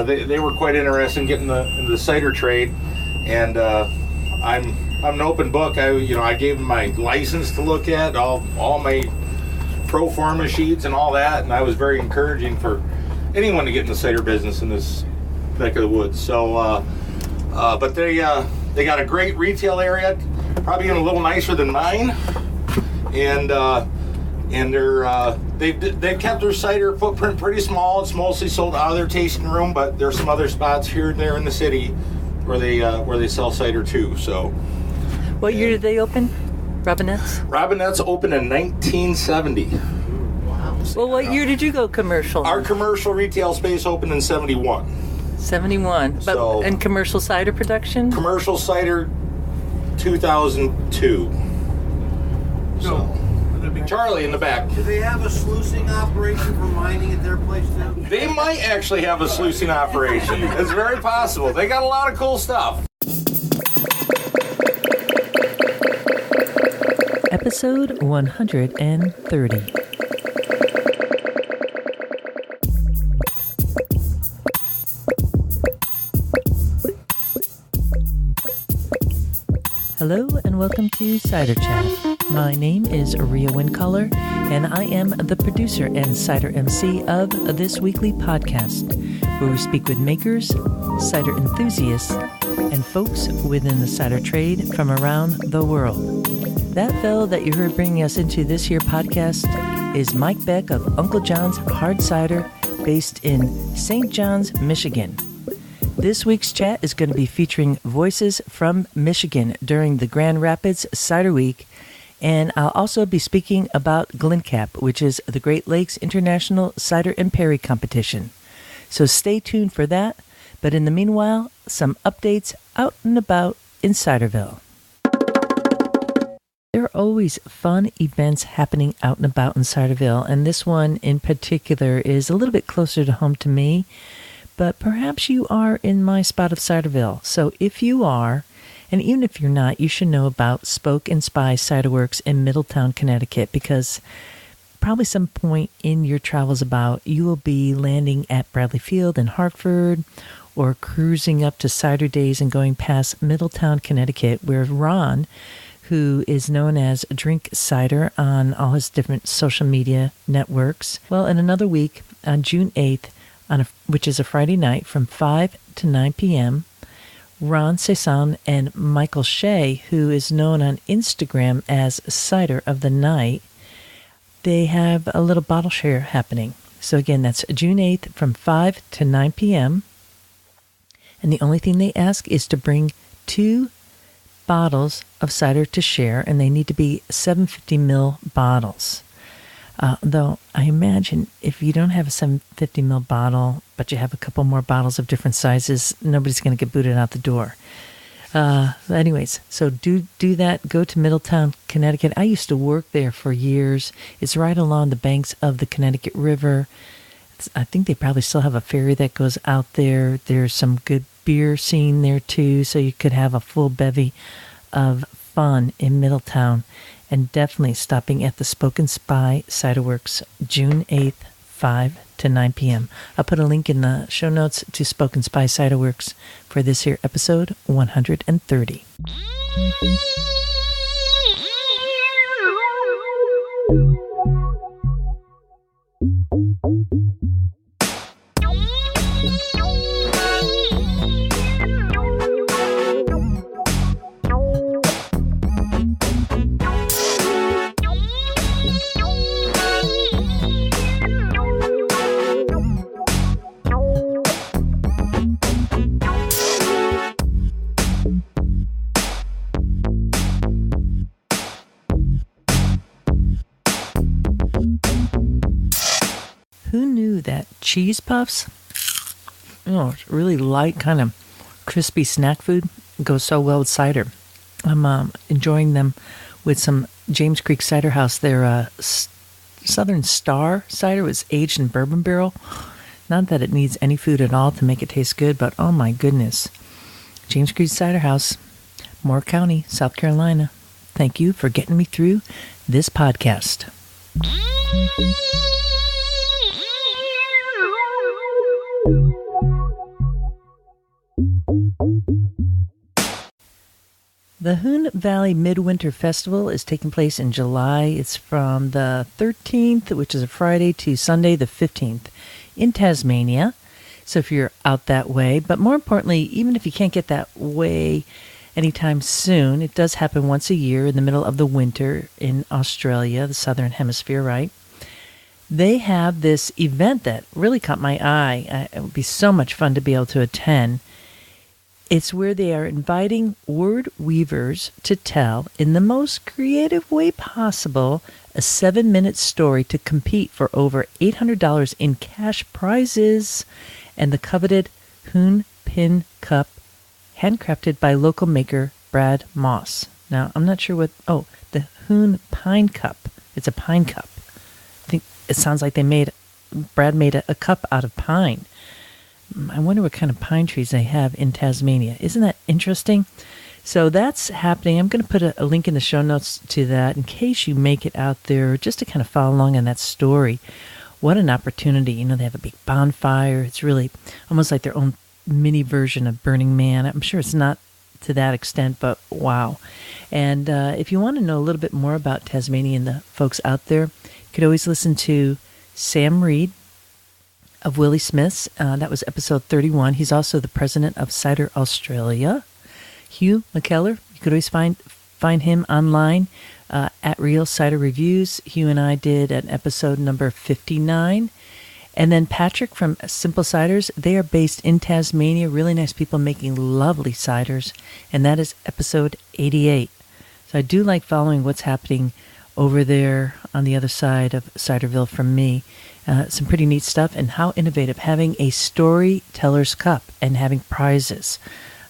they were quite interested in getting into the cider trade, and I'm an open book. I gave them my license to look at, all my pro forma sheets and all that, and I was very encouraging for anyone to get in the cider business in this neck of the woods. So, but they got a great retail area, probably even a little nicer than mine, and they've kept their cider footprint pretty small. It's mostly sold out of their tasting room, but there's some other spots here and there in the city where they sell cider too. So, what year did they open? Robinette's opened in 1970. Wow. Well, what year did you go commercial? Our commercial retail space opened in 71. 71. But and commercial cider production? Commercial cider 2002. So. Charlie in the back. Do they have a sluicing operation for mining at their place too? They might actually have a sluicing operation. It's very possible. They got a lot of cool stuff. Episode 130. Hello and welcome to Cider Chat. My name is Rhea Wincaller, and I am the producer and cider MC of this weekly podcast, where we speak with makers, cider enthusiasts, and folks within the cider trade from around the world. That fellow that you heard bringing us into this here podcast is Mike Beck of Uncle Johns Hard Cider, based in St. John's, Michigan. This week's chat is going to be featuring voices from Michigan during the Grand Rapids Cider Week, and I'll also be speaking about GLINTCAP, which is the Great Lakes International Cider and Perry Competition. So stay tuned for that, but in the meanwhile, some updates out and about in Ciderville. There are always fun events happening out and about in Ciderville, and this one in particular is a little bit closer to home to me, but perhaps you are in my spot of Ciderville. So if you are, and even if you're not, you should know about Spoke and Spy Cider Works in Middletown, Connecticut, because probably some point in your travels about, you will be landing at Bradley Field in Hartford, or cruising up to Cider Days and going past Middletown, Connecticut, where Ron, who is known as Drink Cider on all his different social media networks. Well, in another week, on June 8th, which is a Friday night from 5 to 9 p.m., Ron Cezanne and Michael Shea, who is known on Instagram as Cider of the Night, they have a little bottle share happening. So again, that's June 8th from 5 to 9 p.m. And the only thing they ask is to bring 2 bottles of cider to share, and they need to be 750 ml bottles. Though I imagine if you don't have a 750 ml bottle, but you have a couple more bottles of different sizes, nobody's going to get booted out the door. Anyways, so do that. Go to Middletown, Connecticut. I used to work there for years. It's right along the banks of the Connecticut River. I think they probably still have a ferry that goes out there. There's some good beer scene there too, so you could have a full bevy of fun in Middletown. And definitely stopping at the Spoke and Spy Cider Works, June 8th, 5 to 9 p.m. I'll put a link in the show notes to Spoke and Spy Cider Works for this here episode 130. Who knew that cheese puffs, really light, kind of crispy snack food, goes so well with cider? I'm enjoying them with some James Creek Cider House. Their Southern Star cider was aged in bourbon barrel. Not that it needs any food at all to make it taste good, but oh my goodness. James Creek Cider House, Moore County, South Carolina. Thank you for getting me through this podcast. The Hoon Valley Midwinter Festival is taking place in July. It's from the 13th, which is a Friday, to Sunday the 15th in Tasmania. So if you're out that way, but more importantly, even if you can't get that way anytime soon, it does happen once a year in the middle of the winter in Australia, the southern hemisphere, right? They have this event that really caught my eye. It would be so much fun to be able to attend. It's where they are inviting word weavers to tell, in the most creative way possible, a 7-minute story to compete for over $800 in cash prizes and the coveted Hoon Pin Cup, handcrafted by local maker Brad Moss. Now, I'm not sure what... Oh, the Hoon Pine Cup. It's a pine cup. I think it sounds like Brad made a cup out of pine. I wonder what kind of pine trees they have in Tasmania. Isn't that interesting? So that's happening. I'm going to put a link in the show notes to that in case you make it out there, just to kind of follow along on that story. What an opportunity. You know, they have a big bonfire. It's really almost like their own mini version of Burning Man. I'm sure it's not to that extent, but wow. And if you want to know a little bit more about Tasmania and the folks out there, you could always listen to Sam Reed of Willie Smith's. That was episode 31. He's also the president of Cider Australia. Hugh McKellar, you could always find him online at Real Cider Reviews. Hugh and I did an episode number 59. And then Patrick from Simple Ciders. They are based in Tasmania. Really nice people making lovely ciders. And that is episode 88. So I do like following what's happening over there on the other side of Ciderville from me. Some pretty neat stuff, and how innovative, having a storyteller's cup and having prizes.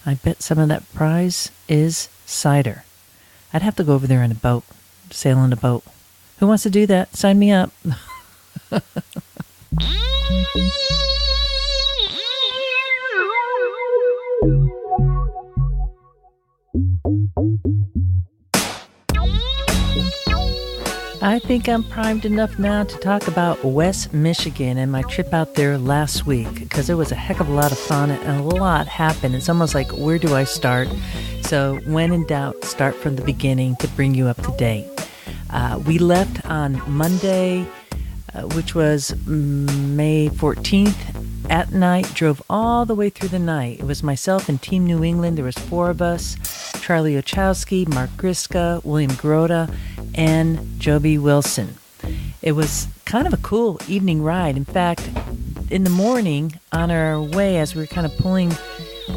I bet some of that prize is cider. I'd have to go over there in a boat, sail in a boat. Who wants to do that? Sign me up. I think I'm primed enough now to talk about West Michigan and my trip out there last week, because it was a heck of a lot of fun and a lot happened. It's almost like, where do I start? So when in doubt, start from the beginning to bring you up to date. We left on Monday, which was May 14th, at night, drove all the way through the night. It was myself and Team New England. There was 4 of us: Charlie Olchowski, Mark Gryska, William Grote, and Joby Willson. It was kind of a cool evening ride. In fact, in the morning, on our way, as we were kind of pulling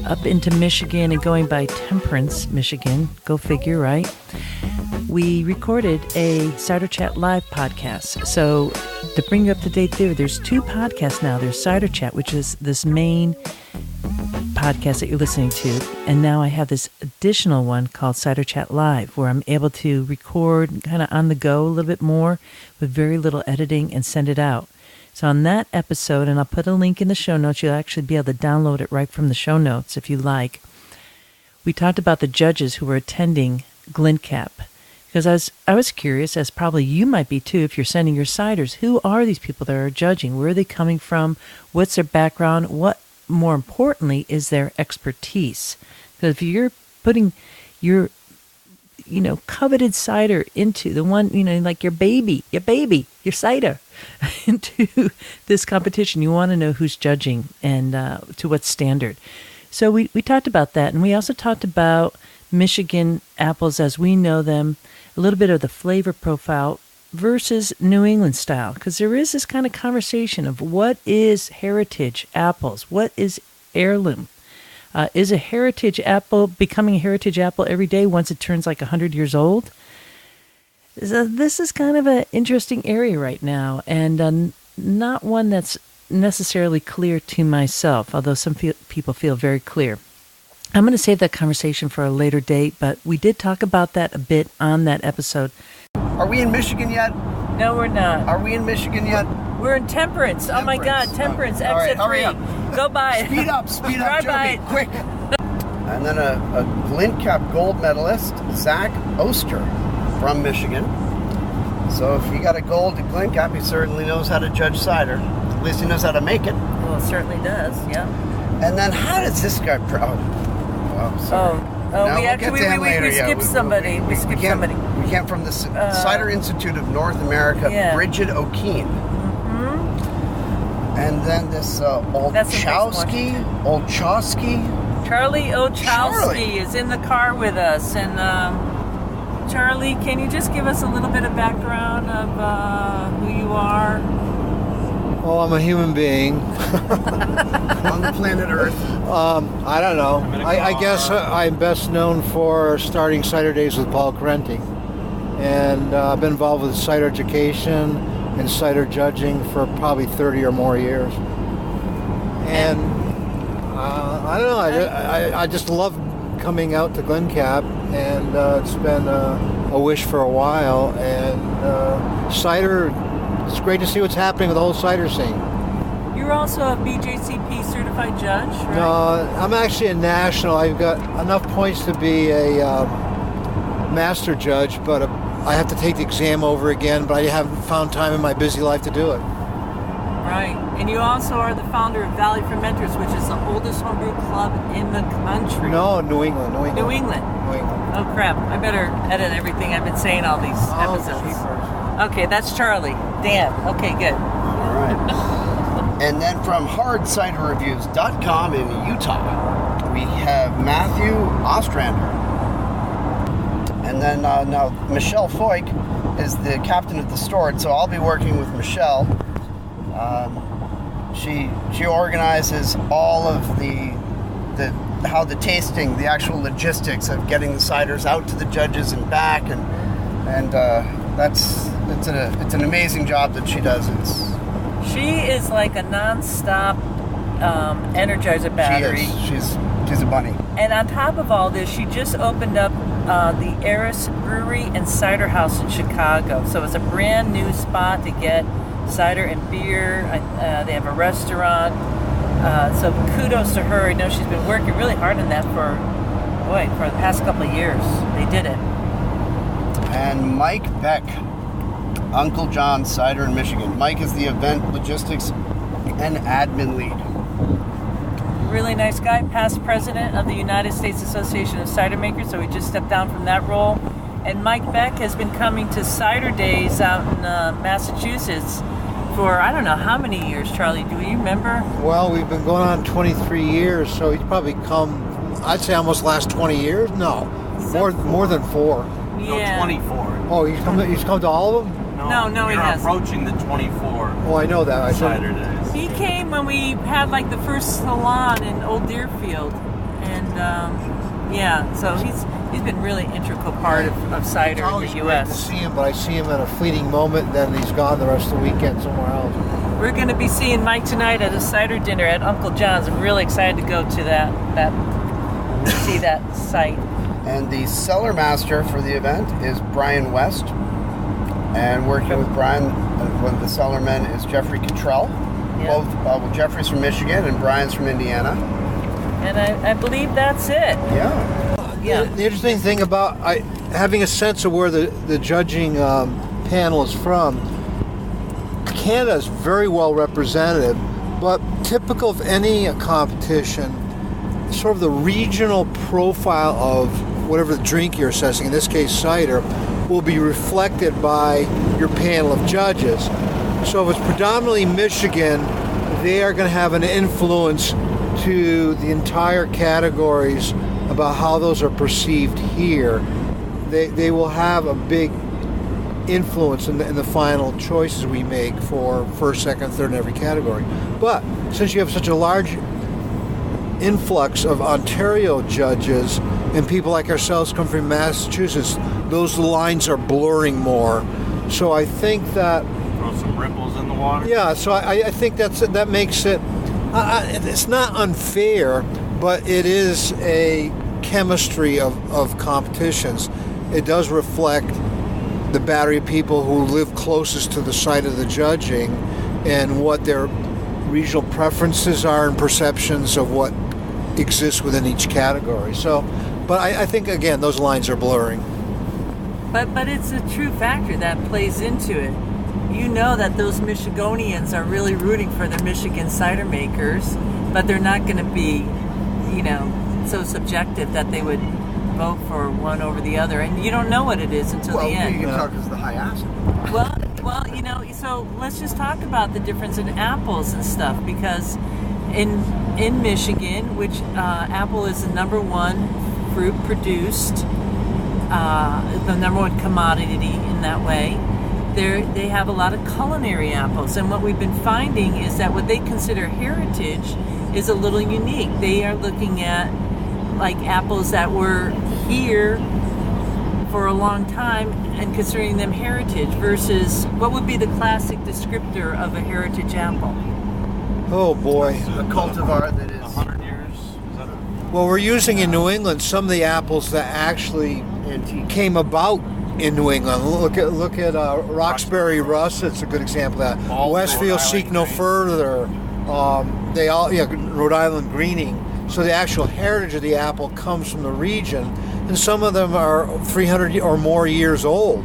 up into Michigan and going by Temperance, Michigan, go figure, right? We recorded a Cider Chat Live podcast. So to bring you up to date there's 2 podcasts now. There's Cider Chat, which is this main podcast that you're listening to, and now I have this additional one called Cider Chat Live, where I'm able to record kind of on the go a little bit more with very little editing and send it out. So on that episode, and I'll put a link in the show notes, you'll actually be able to download it right from the show notes if you like. We talked about the judges who were attending GLINTCAP, because I was curious, as probably you might be too, if you're sending your ciders. Who are these people that are judging? Where are they coming from? What's their background? What, more importantly, is their expertise? Because if you're putting your, coveted cider into the one, like your baby, your cider, into this competition, you want to know who's judging and to what standard. So we talked about that, and we also talked about Michigan apples as we know them, a little bit of the flavor profile versus New England style, because there is this kind of conversation of what is heritage apples, what is heirloom. Is a heritage apple becoming a heritage apple every day once it turns like 100 years old? So this is kind of an interesting area right now, and not one that's necessarily clear to myself, although some people feel very clear. I'm going to save that conversation for a later date, but we did talk about that a bit on that episode. Are we in Michigan yet? No, we're not. Are we in Michigan yet? We're in Temperance. Oh my God, Temperance, All right, exit hurry 3. up. Go by it. Speed up, Drive by Joby, it. quick. And then a GLINTCAP gold medalist, Zach Oster from Michigan. So if he got a gold at GLINTCAP, he certainly knows how to judge cider. At least he knows how to make it. Well, it certainly does, yeah. And then how does this guy... Oh, No, we we'll actually get to him later, we yeah. skipped somebody. We skipped somebody. We came from the Cider Institute of North America, yeah. Bridget O'Keefe. And then this Olchowski. Charlie Olchowski Charlie. is in the car with us. And Charlie, can you just give us a little bit of background of who you are? Oh, I'm a human being. On the planet Earth. I don't know. I guess I'm best known for starting Cider Days with Paul Carenti. And I've been involved with cider education and cider judging for probably 30 or more years. And I don't know. I just love coming out to GLINTCAP, and it's been a wish for a while. And cider, it's great to see what's happening with the whole cider scene. You're also a BJCP certified judge, right? No, I'm actually a national. I've got enough points to be a master judge, but I have to take the exam over again, but I haven't found time in my busy life to do it. Right. And you also are the founder of Valley Fermenters, which is the oldest homebrew club in the country. No, New England. New England. Oh, crap. I better edit everything I've been saying all these episodes. Okay, that's Charlie. Dan. Okay, good. All right. And then from hardciderreviews.com in Utah, we have Matthew Ostrander. And then now Michelle Foyk is the captain of the store, so I'll be working with Michelle. She organizes all of how the tasting, the actual logistics of getting the ciders out to the judges and back, and it's an amazing job that she does. She is like a non-stop Energizer battery. She is. She's a bunny. And on top of all this, she just opened up the Eris Brewery and Cider House in Chicago. So it's a brand new spot to get cider and beer. They have a restaurant. So kudos to her. I know she's been working really hard on that for the past couple of years. They did it. And Mike Beck, Uncle Johns Cider in Michigan. Mike is the event logistics and admin lead. Really nice guy, past president of the United States Association of Cider Makers, so he just stepped down from that role. And Mike Beck has been coming to Cider Days out in Massachusetts for I don't know how many years, Charlie. Do you remember? Well, we've been going on 23 years, so he's probably come, I'd say almost last 20 years. No, more than 4. Yeah. No, 24. Oh, he's come to all of them? No, he hasn't. You're approaching the 24. Oh, I know that. Cider Days. He came when we had like the first salon in Old Deerfield, and so he's been really integral part of cider It's in always the great U.S. to see him, but I see him in a fleeting moment, then he's gone the rest of the weekend somewhere else. We're going to be seeing Mike tonight at a cider dinner at Uncle Johns. I'm really excited to go to see that site. And the cellar master for the event is Brian West. And working with Brian, one of the cellarmen is Jeffrey Cottrell. Yeah. Both Jeffrey's from Michigan and Brian's from Indiana. And I believe that's it. Yeah. The interesting thing about having a sense of where the judging panel is from, Canada is very well represented, but typical of any competition, sort of the regional profile of whatever the drink you're assessing, in this case cider, will be reflected by your panel of judges. So if it's predominantly Michigan, they are going to have an influence to the entire categories about how those are perceived here. They will have a big influence in the final choices we make for first, second, third in every category. But since you have such a large influx of Ontario judges and people like ourselves come from Massachusetts, those lines are blurring more. So I think that Throw some ripples in the water. yeah, so I think that makes it. It's not unfair, but it is a chemistry of competitions. It does reflect the battery of people who live closest to the site of the judging and what their regional preferences are and perceptions of what exists within each category. So, but I think again those lines are blurring. But it's a true factor that plays into it. You know that those Michigonians are really rooting for their Michigan cider makers, but they're not going to be, so subjective that they would vote for one over the other, and you don't know what it is until Well, the end. you can talk as the high acid. Well, so let's just talk about the difference in apples and stuff, because in Michigan, which apple is the number one fruit produced, the number one commodity in that way, they have a lot of culinary apples, and what we've been finding is that what they consider heritage is a little unique. They are looking at like apples that were here for a long time and considering them heritage versus what would be the classic descriptor of a heritage apple. Oh boy. A cultivar that is 100 years? Is that a... Well, we're using in New England some of the apples that actually antique. came about in New England. Look at Roxbury Russ. It's a good example of that. All Westfield Rhode Seek Island No green. Further. Rhode Island greening. So the actual heritage of the apple comes from the region, and some of them are 300 or more years old.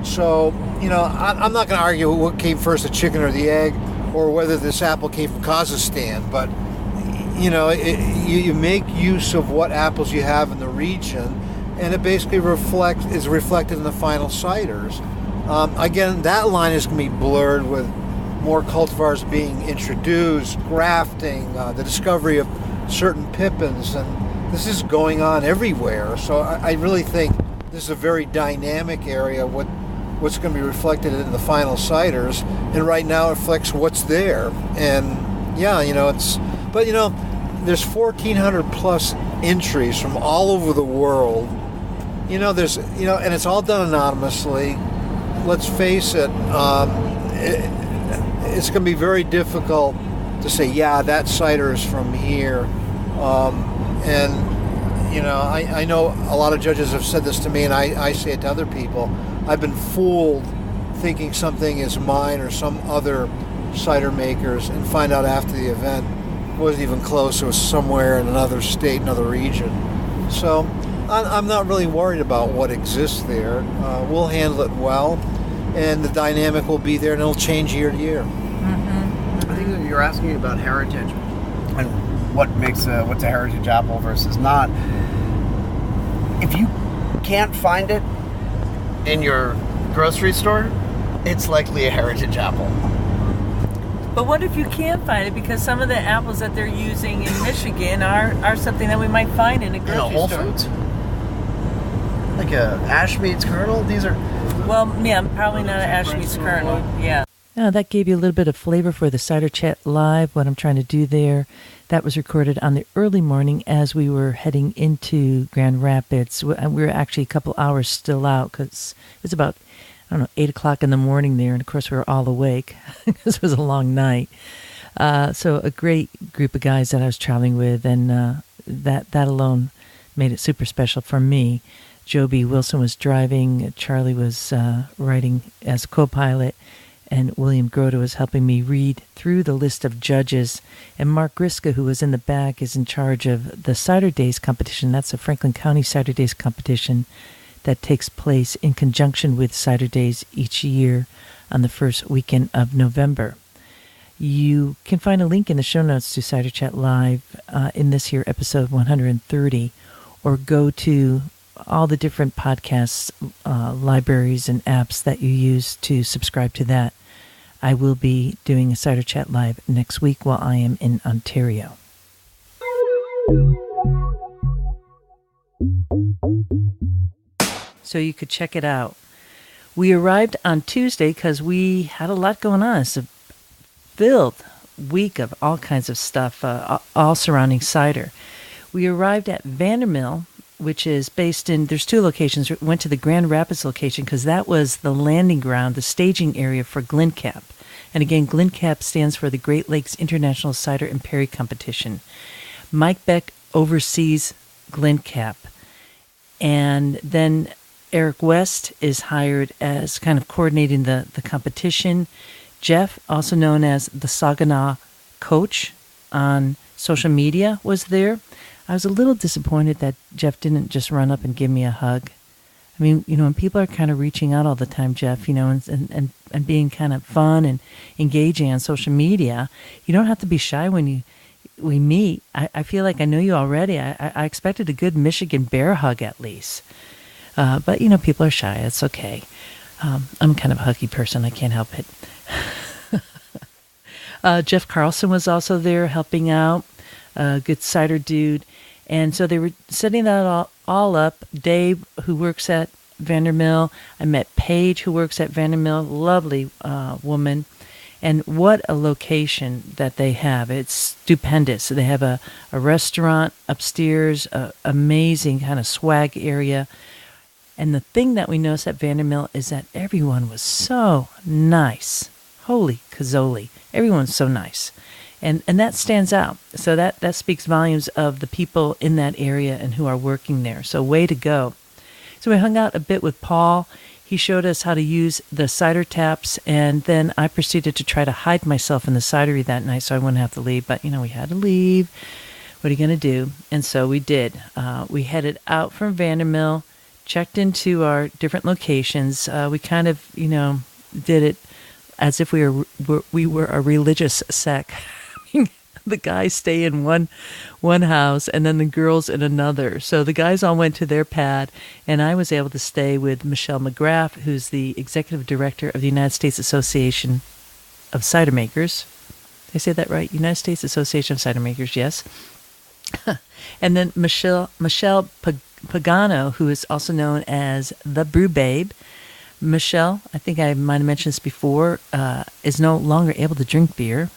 So, I'm not going to argue what came first, the chicken or the egg, or whether this apple came from Kazakhstan, but, you make use of what apples you have in the region, and it basically is reflected in the final ciders. Again, that line is going to be blurred with more cultivars being introduced, grafting, the discovery of certain pippins, and this is going on everywhere. So I really think this is a very dynamic area. What's going to be reflected in the final ciders, and right now it reflects what's there. And there's 1,400 plus entries from all over the world. And it's all done anonymously. Let's face it, it's going to be very difficult to say, yeah, that cider is from here. I know a lot of judges have said this to me, and I say it to other people. I've been fooled thinking something is mine or some other cider makers, and find out after the event it wasn't even close. It was somewhere in another state, another region. So I'm not really worried about what exists there. We'll handle it well, and the dynamic will be there, and it'll change year to year. I think that you're asking about heritage and what makes what's a heritage apple versus not. If you can't find it in your grocery store, it's likely a heritage apple. But what if you can't find it, because some of the apples that they're using in Michigan are something that we might find in a grocery Whole store? Foods? Like a Ashmead's kernel? These are... Well, yeah, probably not an Ashby's kernel. Yeah. Now, that gave you a little bit of flavor for the Cider Chat Live, what I'm trying to do there. That was recorded on the early morning as we were heading into Grand Rapids. We were actually a couple hours still out because it was about, 8 o'clock in the morning there. And, of course, we were all awake because it was a long night. So a great group of guys that I was traveling with, and that alone made it super special for me. Joby Willson was driving, Charlie was writing as co-pilot, and William Grote was helping me read through the list of judges. And Mark Gryska, who was in the back, is in charge of the Cider Days competition. That's a Franklin County Cider Days competition that takes place in conjunction with Cider Days each year on the first weekend of November. You can find a link in the show notes to Cider Chat Live in this here episode 130, or go to all the different podcasts, libraries, and apps that you use to subscribe to that. I will be doing a Cider Chat Live next week while I am in Ontario. So you could check it out. We arrived on Tuesday because we had a lot going on. It's a filled week of all kinds of stuff, all surrounding cider. We arrived at Vandermill, which is based in, there's two locations. We went to the Grand Rapids location because that was the landing ground, the staging area for GLINTCAP. And again, GLINTCAP stands for the Great Lakes International Cider and Perry Competition. Mike Beck oversees GLINTCAP. And then Eric West is hired as kind of coordinating the competition. Jeff, also known as the Saginaw coach on social media, was there. I was a little disappointed that Jeff didn't just run up and give me a hug. I mean, when people are kind of reaching out all the time, Jeff, and being kind of fun and engaging on social media, you don't have to be shy when we meet, I feel like I know you already. I expected a good Michigan bear hug at least. But, people are shy. It's okay. I'm kind of a huggy person. I can't help it. Jeff Carlson was also there helping out. Good cider dude. And so they were setting that all up. Dave, who works at Vandermill. I met Paige, who works at Vandermill. Lovely woman. And what a location that they have. It's stupendous. They have a restaurant upstairs, amazing kind of swag area. And the thing that we noticed at Vandermill is that everyone was so nice. Holy cazoli. Everyone's so nice. And that stands out. So that speaks volumes of the people in that area and who are working there. So way to go. So we hung out a bit with Paul. He showed us how to use the cider taps, and then I proceeded to try to hide myself in the cidery that night so I wouldn't have to leave. But, we had to leave. What are you going to do? And so we did. We headed out from Vandermill, checked into our different locations. We kind of, did it as if we were a religious sect. The guys stay in one house and then the girls in another. So the guys all went to their pad, and I was able to stay with Michelle McGrath, who's the executive director of the United States Association of Cider Makers. Did I say that right? United States Association of Cider Makers, yes. And then Michelle Pagona, who is also known as the Brew Babe. Michelle, I think I might have mentioned this before, is no longer able to drink beer.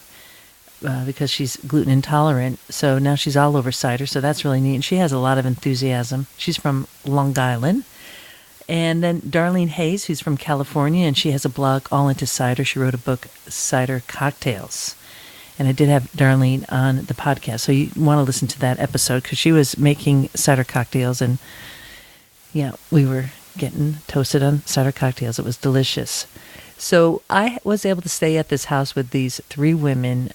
Because she's gluten intolerant, so now she's all over cider, so that's really neat. And she has a lot of enthusiasm. She's from Long Island. And then Darlene Hayes, who's from California, and she has a blog all into cider. She wrote a book, Cider Cocktails. And I did have Darlene on the podcast, so you want to listen to that episode because she was making cider cocktails, and we were getting toasted on cider cocktails. It was delicious. So I was able to stay at this house with these three women.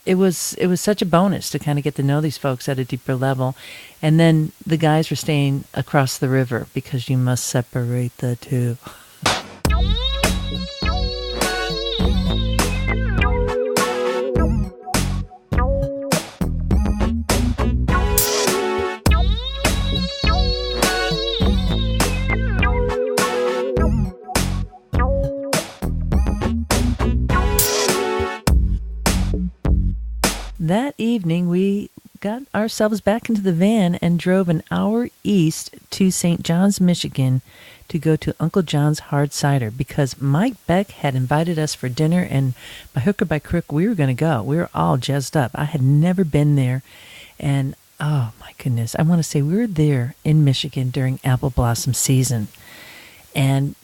It was such a bonus to kind of get to know these folks at a deeper level. And then the guys were staying across the river because you must separate the two. That evening, we got ourselves back into the van and drove an hour east to St. John's, Michigan to go to Uncle Johns Hard Cider because Mike Beck had invited us for dinner, and by hook or by crook, we were going to go. We were all jazzed up. I had never been there, and oh my goodness, I want to say we were there in Michigan during apple blossom season, and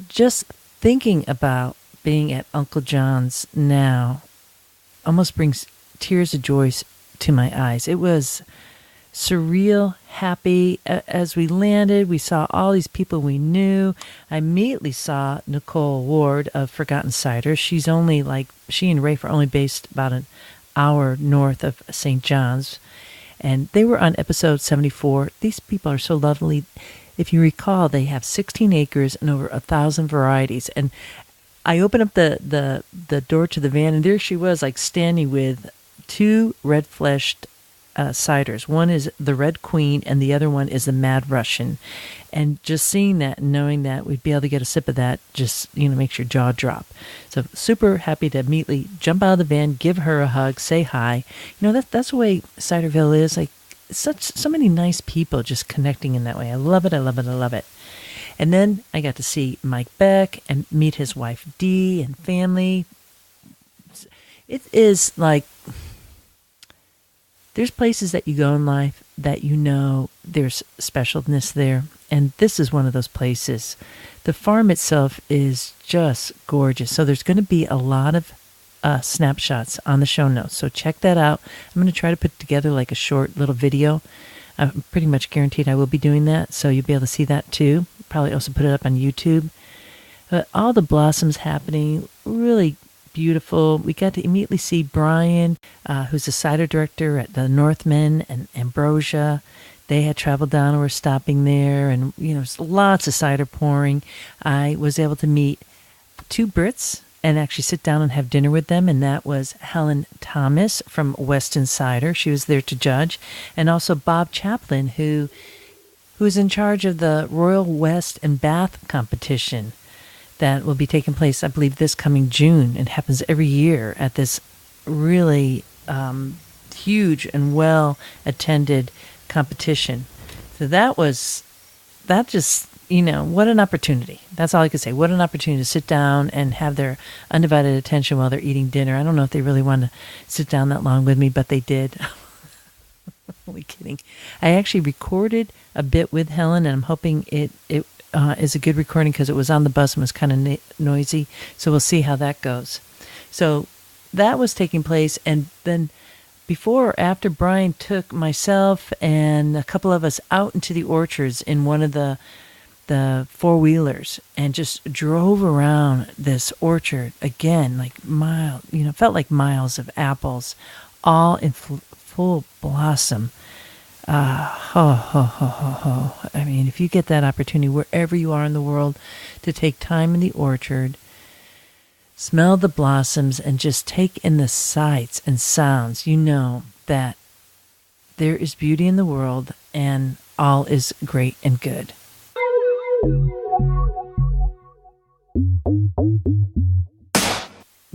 just thinking about being at Uncle John's now almost brings tears of joy to my eyes. It was surreal, happy. As we landed, we saw all these people we knew. I immediately saw Nicole Ward of Forgotten Cider. She and Rafe are only based about an hour north of St. John's. And they were on episode 74. These people are so lovely. If you recall, they have 16 acres and over 1,000 varieties. And I opened up the door to the van, and there she was, standing with two red-fleshed ciders. One is the Red Queen, and the other one is the Mad Russian. And just seeing that and knowing that we'd be able to get a sip of that just, makes your jaw drop. So super happy to immediately jump out of the van, give her a hug, say hi. That's the way Ciderville is. So many nice people just connecting in that way. I love it, I love it, I love it. And then I got to see Mike Beck and meet his wife Dee and family. It is there's places that you go in life that there's specialness there, and this is one of those places. The farm itself is just gorgeous, so there's going to be a lot of snapshots on the show notes, so check that out. I'm going to try to put together a short little video. I'm pretty much guaranteed I will be doing that, so you'll be able to see that too. Probably also put it up on YouTube. But all the blossoms happening, really beautiful. We got to immediately see Brian, who's the cider director at the Northman and Ambrosia. They had traveled down and were stopping there, and there's lots of cider pouring. I was able to meet two Brits and actually sit down and have dinner with them, and that was Helen Thomas from Weston Cider. She was there to judge, and also Bob Chaplin, who's in charge of the Royal West and Bath competition that will be taking place, I believe, this coming June. It happens every year at this really huge and well-attended competition. So that just, what an opportunity. That's all I could say. What an opportunity to sit down and have their undivided attention while they're eating dinner. I don't know if they really want to sit down that long with me, but they did. Only kidding. I actually recorded a bit with Helen, and I'm hoping it is a good recording because it was on the bus and was kind of noisy. So we'll see how that goes. So that was taking place, and then before or after, Brian took myself and a couple of us out into the orchards in one of the four-wheelers and just drove around this orchard again, like felt like miles of apples, all in full blossom. I mean, if you get that opportunity wherever you are in the world to take time in the orchard, smell the blossoms, and just take in the sights and sounds, you know that there is beauty in the world and all is great and good.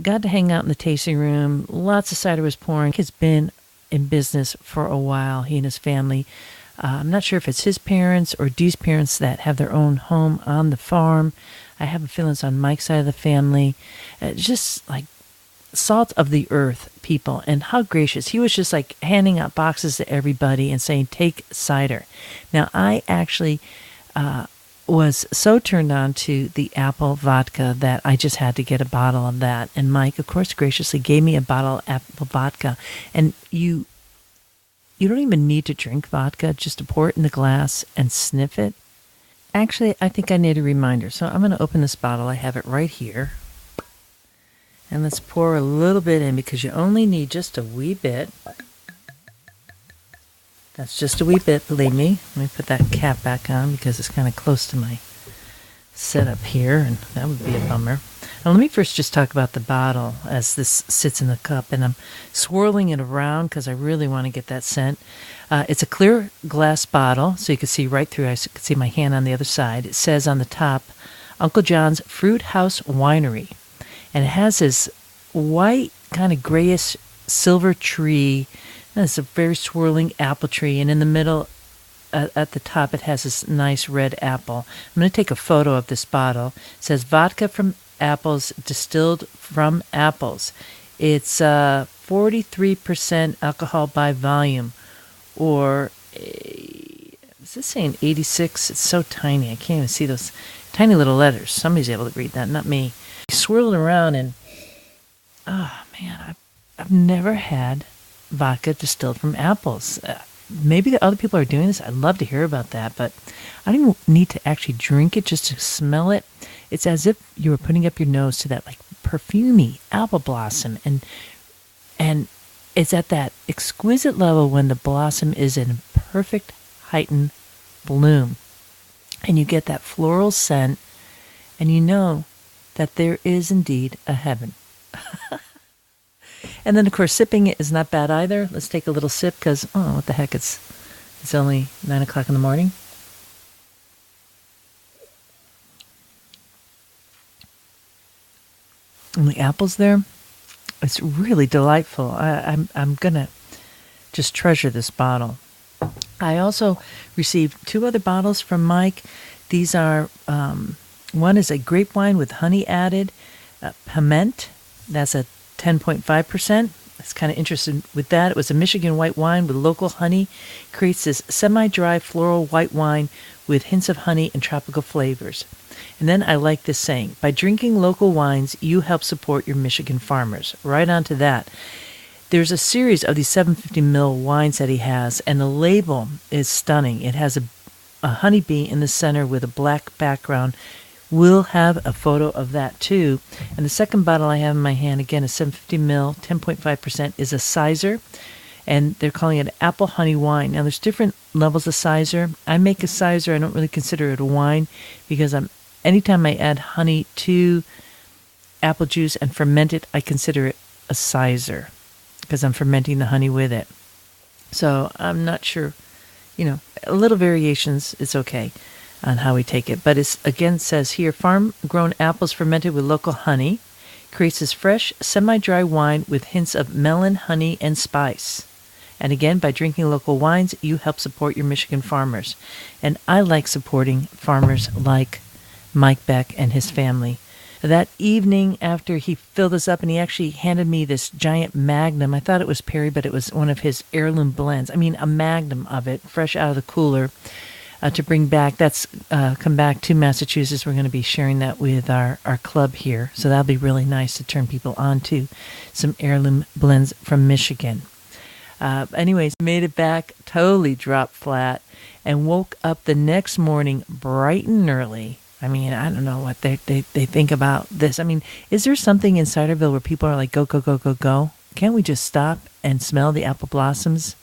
Got to hang out in the tasting room. Lots of cider was pouring. He's been in business for a while, he and his family. I'm not sure if it's his parents or Dee's parents that have their own home on the farm. I have a feeling it's on Mike's side of the family. Just like salt of the earth people, and how gracious. He was just like handing out boxes to everybody and saying, take cider. Now, I actually was so turned on to the apple vodka that I just had to get a bottle of that. And Mike, of course, graciously gave me a bottle of apple vodka. And you don't even need to drink vodka, just to pour it in the glass and sniff it. Actually, I think I need a reminder. So I'm going to open this bottle. I have it right here. And let's pour a little bit in because you only need just a wee bit. That's just a wee bit, believe me. Let me put that cap back on because it's kind of close to my setup here, and that would be a bummer. Now, let me first just talk about the bottle as this sits in the cup, and I'm swirling it around because I really want to get that scent. It's a clear glass bottle, so you can see right through. I can see my hand on the other side. It says on the top, Uncle John's Fruit House Winery, and it has this white, kind of grayish silver tree. It's a very swirling apple tree, and in the middle, at the top, it has this nice red apple. I'm going to take a photo of this bottle. It says vodka from apples, distilled from apples. It's 43% alcohol by volume, or is this saying 86? It's so tiny. I can't even see those tiny little letters. Somebody's able to read that, not me. Swirling around, and oh man, I've never had vodka distilled from apples. Maybe the other people are doing this. I'd love to hear about that, but I don't even need to actually drink it just to smell it. It's as if you were putting up your nose to that like perfumey apple blossom, and it's at that exquisite level when the blossom is in perfect heightened bloom, and you get that floral scent, and you know that there is indeed a heaven. And then, of course, sipping it is not bad either. Let's take a little sip because, what the heck, it's only 9 o'clock in the morning. And the apples there, it's really delightful. I'm going to just treasure this bottle. I also received 2 other bottles from Mike. These are, one is a grape wine with honey added, Piment. That's a 10.5%. I was kind of interested with that. It was a Michigan white wine with local honey. Creates this semi-dry floral white wine with hints of honey and tropical flavors. And then I like this saying, by drinking local wines, you help support your Michigan farmers. Right on to that. There's a series of these 750 ml wines that he has, and the label is stunning. It has a honeybee in the center with a black background. We'll have a photo of that too. And the second bottle I have in my hand, again, is 750 ml, 10.5%, is a Cider, and they're calling it apple honey wine. Now, there's different levels of Cider. I make a Cider. I don't really consider it a wine because anytime I add honey to apple juice and ferment it, I consider it a cider because I'm fermenting the honey with it. So I'm not sure, a little variations is okay on how we take it. But it again says here, farm-grown apples fermented with local honey creates this fresh, semi-dry wine with hints of melon, honey, and spice. And again, by drinking local wines, you help support your Michigan farmers. And I like supporting farmers like Mike Beck and his family. That evening after he filled us up and he actually handed me this giant magnum. I thought it was Perry, but it was one of his heirloom blends. I mean, a magnum of it, fresh out of the cooler, to bring back. That's come back to Massachusetts. We're going to be sharing that with our club here. So that'll be really nice to turn people on to some heirloom blends from Michigan. Anyways, made it back, totally dropped flat, and woke up the next morning bright and early. I mean, I don't know what they think about this. I mean, is there something in Ciderville where people are like, go, go, go, go, go? Can't we just stop and smell the apple blossoms?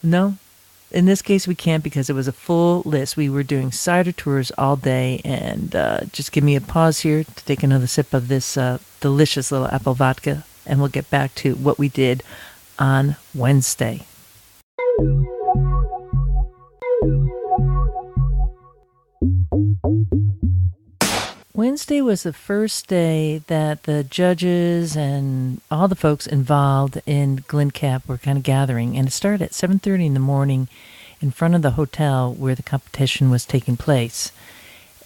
No. In this case, we can't because it was a full list. We were doing cider tours all day. And just give me a pause here to take another sip of this delicious little apple vodka. And we'll get back to what we did on Wednesday. Wednesday was the first day that the judges and all the folks involved in GLINTCAP were kind of gathering, and it started at 7:30 in the morning in front of the hotel where the competition was taking place.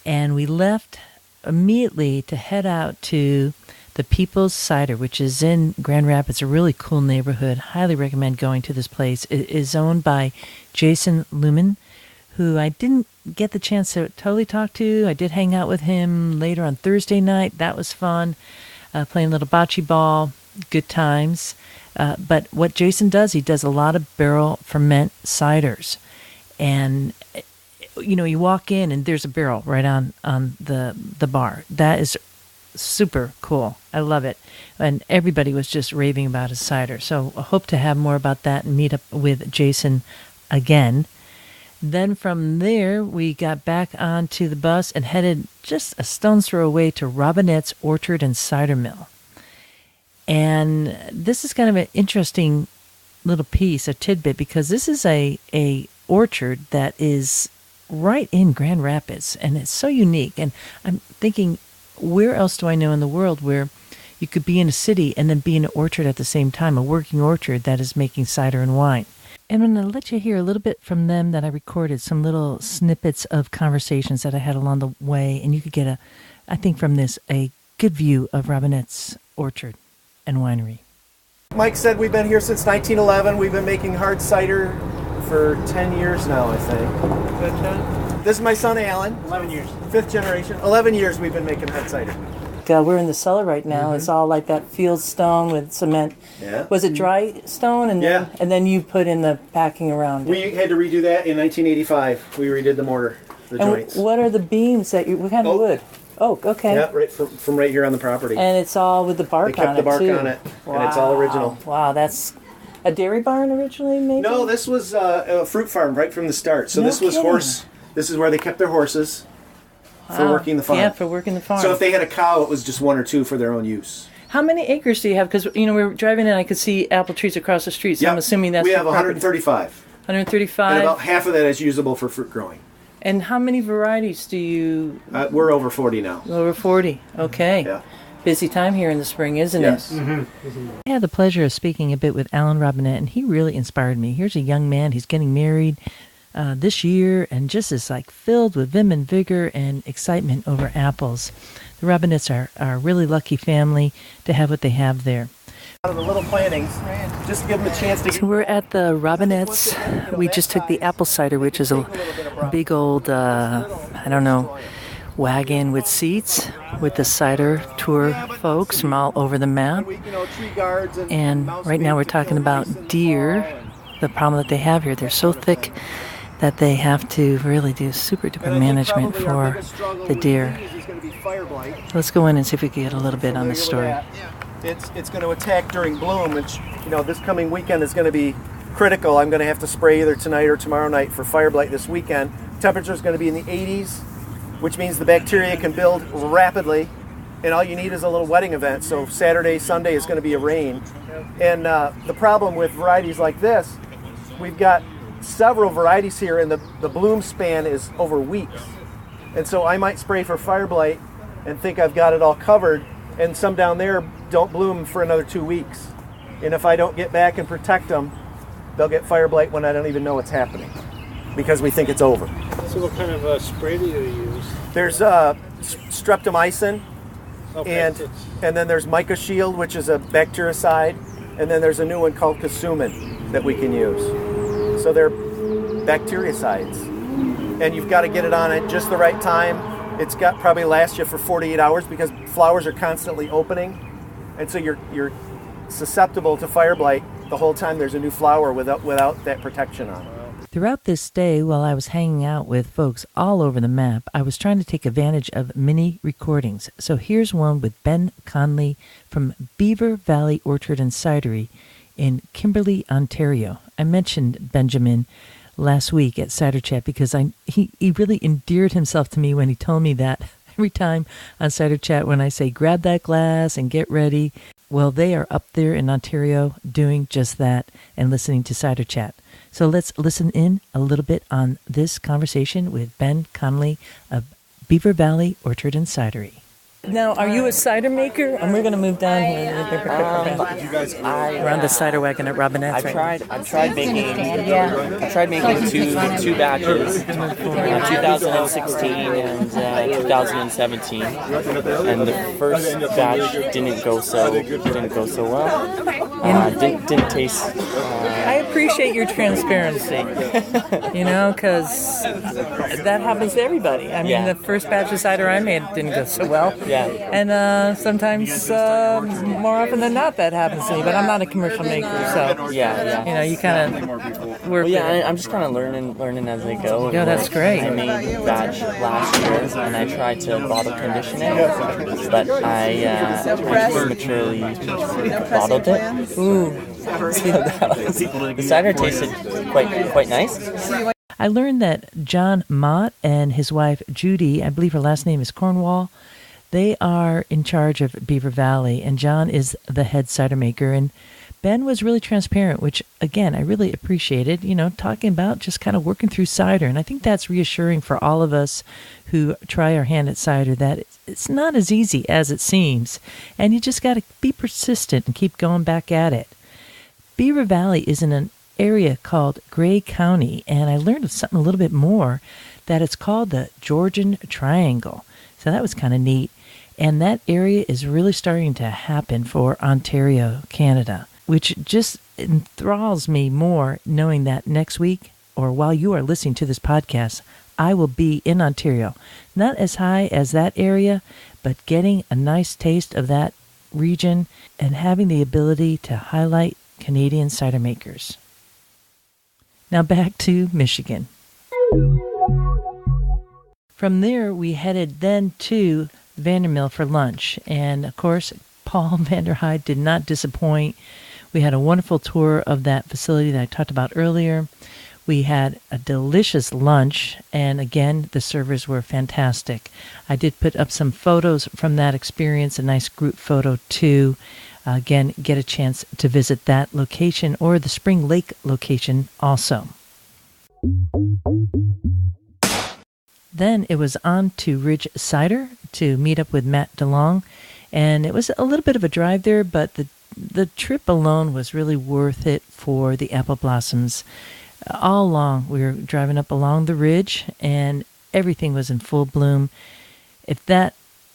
And we left immediately to head out to the People's Cider, which is in Grand Rapids, a really cool neighborhood. Highly recommend going to this place. It is owned by Jason Lumen, who I didn't get the chance to totally talk to. I did hang out with him later on Thursday night. That was fun. Playing a little bocce ball. Good times. But what Jason does, he does a lot of barrel ferment ciders. And, you walk in and there's a barrel right on the bar. That is super cool. I love it. And everybody was just raving about his cider. So I hope to have more about that and meet up with Jason again. Then from there, we got back onto the bus and headed just a stone's throw away to Robinette's Orchard and Cider Mill. And this is kind of an interesting little piece, a tidbit, because this is a orchard that is right in Grand Rapids, and it's so unique. And I'm thinking, where else do I know in the world where you could be in a city and then be in an orchard at the same time, a working orchard that is making cider and wine? And I'm going to let you hear a little bit from them that I recorded, some little snippets of conversations that I had along the way. And you could get, I think from this, a good view of Robinette's Orchard and Winery. Mike said we've been here since 1911. We've been making hard cider for 10 years now, I think. This is my son, Alan. 11 years. 5th generation. 11 years we've been making hard cider. We're in the cellar right now. Mm-hmm. It's all like that field stone with cement. Yeah. Was it dry stone? And then you put in the packing around it? We had to redo that in 1985. We redid the mortar, the joints. What are the beams that what kind of wood? Oak, okay. Yeah, right from right here on the property. And it's all with the bark on it, They kept the bark on it, and it's all original. Wow, that's a dairy barn originally, maybe? No, this was a fruit farm right from the start. So this was kidding. This is where they kept their horses. For working the farm. Yeah, for working the farm. So if they had a cow, it was just 1 or 2 for their own use. How many acres do you have? Because, we were driving in, I could see apple trees across the street, so yep. I'm assuming that's we have the 135. 135? And about half of that is usable for fruit growing. And how many varieties do you... We're over 40 now. Over 40, okay. Yeah. Busy time here in the spring, isn't it? Mm-hmm. I had the pleasure of speaking a bit with Alan Robinette, and he really inspired me. Here's a young man, he's getting married this year, and just is like filled with vim and vigor and excitement over apples. The Robinettes are a really lucky family to have what they have there. Out of the little plantings, just to give them a chance to. So we're at the Robinettes. We just took the apple cider, which is a big old, wagon with seats with the cider tour folks from all over the map. And right now we're talking about deer. The problem that they have here, they're so thick that they have to really do super duper management for the deer. Let's go in and see if we can get a little bit on this story. It's going to attack during bloom, which this coming weekend is going to be critical. I'm going to have to spray either tonight or tomorrow night for fire blight this weekend. Temperature is going to be in the 80s, which means the bacteria can build rapidly, and all you need is a little wetting event. So Saturday, Sunday is going to be a rain. And the problem with varieties like this, we've got several varieties here, and the bloom span is over weeks. And so I might spray for fire blight and think I've got it all covered, and some down there don't bloom for another 2 weeks. And if I don't get back and protect them, they'll get fire blight when I don't even know it's happening, because we think it's over. So what kind of spray do you use? There's streptomycin, and then there's Mica Shield, which is a bactericide, and then there's a new one called Casumin that we can use. So they're bactericides, and you've got to get it on at just the right time. It's got probably last you for 48 hours because flowers are constantly opening, and so you're susceptible to fire blight the whole time there's a new flower without that protection on it. Throughout this day, while I was hanging out with folks all over the map, I was trying to take advantage of mini recordings. So here's one with Ben Conley from Beaver Valley Orchard and Cidery in Kimberley, Ontario. I mentioned Benjamin last week at Cider Chat because he really endeared himself to me when he told me that every time on Cider Chat when I say grab that glass and get ready. Well, they are up there in Ontario doing just that and listening to Cider Chat. So let's listen in a little bit on this conversation with Ben Conley of Beaver Valley Orchard and Cidery. Now, are you a cider maker? And we're going to move down here. We're on the cider wagon at Robinette's. I've tried making two batches, 2016 and 2017, and the first batch didn't go so well. Didn't taste. I appreciate your transparency, because that happens to everybody. I mean, the first batch of cider I made didn't go so well. Yeah. And sometimes, more often than not, that happens to me. But I'm not a commercial maker, so you kind of work. Well, I'm just kind of learning as I go. Yeah, that's great. I made a batch last year, and I tried to bottle condition it, but I prematurely bottled it. Ooh. The cider tasted quite nice. I learned that John Mott and his wife Judy, I believe her last name is Cornwall, they are in charge of Beaver Valley, and John is the head cider maker. And Ben was really transparent, which, again, I really appreciated, talking about just kind of working through cider. And I think that's reassuring for all of us who try our hand at cider, that it's not as easy as it seems. And you just got to be persistent and keep going back at it. Beaver Valley is in an area called Gray County, and I learned of something a little bit more, that it's called the Georgian Triangle. So that was kind of neat. And that area is really starting to happen for Ontario, Canada, which just enthralls me more knowing that next week, or while you are listening to this podcast, I will be in Ontario. Not as high as that area, but getting a nice taste of that region and having the ability to highlight Canadian cider makers. Now back to Michigan. From there, we headed then to Vandermill for lunch. And of course, Paul Vanderhyde did not disappoint. We had a wonderful tour of that facility that I talked about earlier. We had a delicious lunch, and again, the servers were fantastic. I did put up some photos from that experience, a nice group photo too. Again, get a chance to visit that location or the Spring Lake location also. Then it was on to Ridge Cider to meet up with Matt DeLong, and it was a little bit of a drive there, but the trip alone was really worth it for the apple blossoms. All along, we were driving up along the ridge, and everything was in full bloom. If that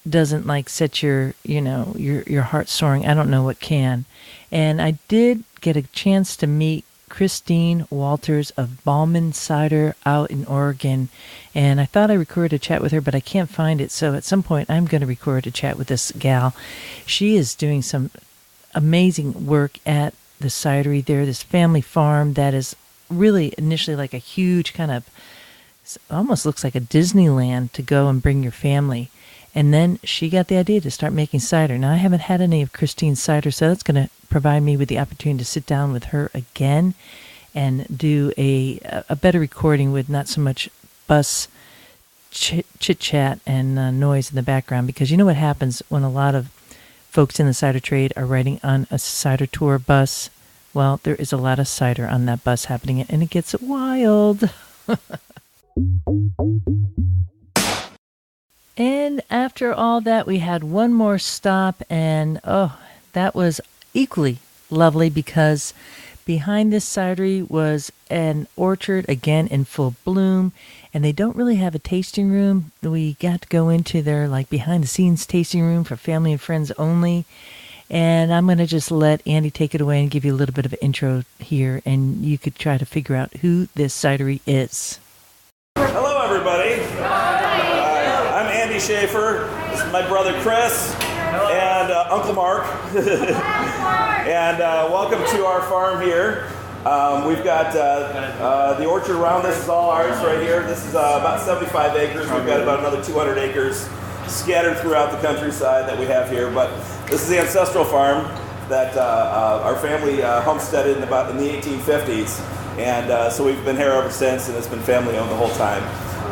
doesn't set your heart soaring, I don't know what can. And I did get a chance to meet Christine Walters of Ballman Cider out in Oregon, and I thought I recorded a chat with her, but I can't find it, so at some point I'm going to record a chat with this gal. She is doing some amazing work at the cidery there, this family farm that is really initially like a huge kind of, almost looks like a Disneyland to go and bring your family. And then she got the idea to start making cider. Now, I haven't had any of Christine's cider, so that's going to provide me with the opportunity to sit down with her again and do a better recording with not so much bus chit-chat and noise in the background, because you know what happens when a lot of folks in the cider trade are riding on a cider tour bus? Well, there is a lot of cider on that bus happening, and it gets wild. And after all that, we had one more stop, and that was equally lovely, because behind this cidery was an orchard, again in full bloom, and they don't really have a tasting room. We got to go into their behind-the-scenes tasting room for family and friends only, and I'm going to just let Andy take it away and give you a little bit of an intro here, and you could try to figure out who this cidery is. Hello, everybody. I'm Andy Schaefer. This is my brother Chris and Uncle Mark. And welcome to our farm here. We've got the orchard around us is all ours right here. This is about 75 acres. We've got about another 200 acres scattered throughout the countryside that we have here. But this is the ancestral farm that our family homesteaded in the 1850s. And so we've been here ever since, and it's been family owned the whole time.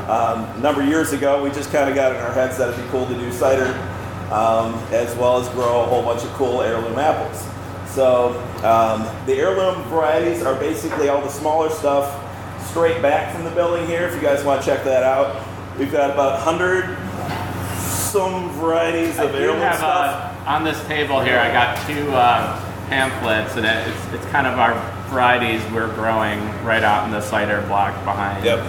A number of years ago, we just kind of got in our heads that it'd be cool to do cider, as well as grow a whole bunch of cool heirloom apples. So the heirloom varieties are basically all the smaller stuff straight back from the building here, if you guys want to check that out. We've got about 100 some varieties of heirloom stuff. On this table here, I got two pamphlets, and it's kind of our varieties we're growing right out in the cider block behind. Yep.